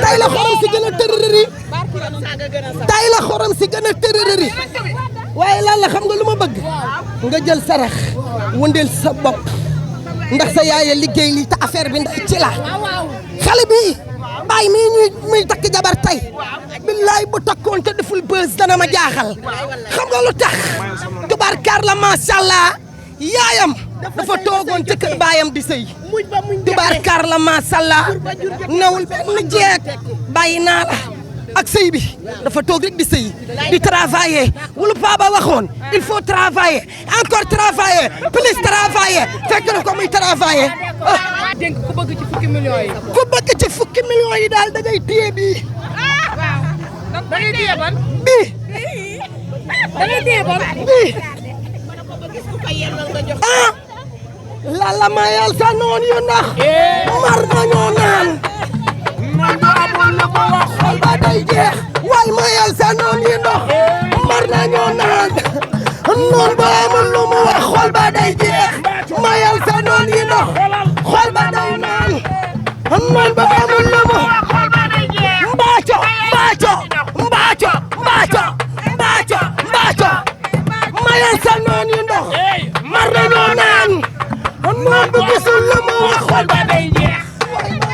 tay la xorom si gën a tërërëri tay la xorom si gën a tërërëri waaye lan la xam nga lu ma bëgg nga jël sarax wëndeel sa bopp ndax sa yaaya liggéey lii te affaire bi ndax ci la xale bi bàyyi mii muy takk jabar tey billaay bu takkoon te deful bës dana ma jaaxal xam nga lu tax tubaarkaar la macha allah yaayam dafa toogoon ca kër baayam di sëy tubaarkaar la macha allah nawul benn jeeg bàyyi naa la ak sëy bi dafa toog rek di sëy di travailler wulu Paba waxoon il faut travailler encore travailler plus travailler fekk na ko muy travailler dénk ku bëgg ci fukki millions yi. ku bëgg ci fukki millions yi daal da ngay téye bii. waaw. da ngay téye ban. bii. da ngay téye ban. bii. ah. lala mayal sa noon yu ndax. mar nañoo naan. man du amul lu ko wax xol ba day jeex. waay mayal sa noon yu ndax. mar nañoo naan. noon ba amul lu mu wax xol ba day jeex. mayal sa noon yu ndax. xol ba day naan. noon ba amul lu mu. mbaaco mbaaco mbaaco mbaaco mbaaco mbaaco. mayal sa noon yu ndax. mar nañoo naan. noon bu gisul lu mu wax xol ba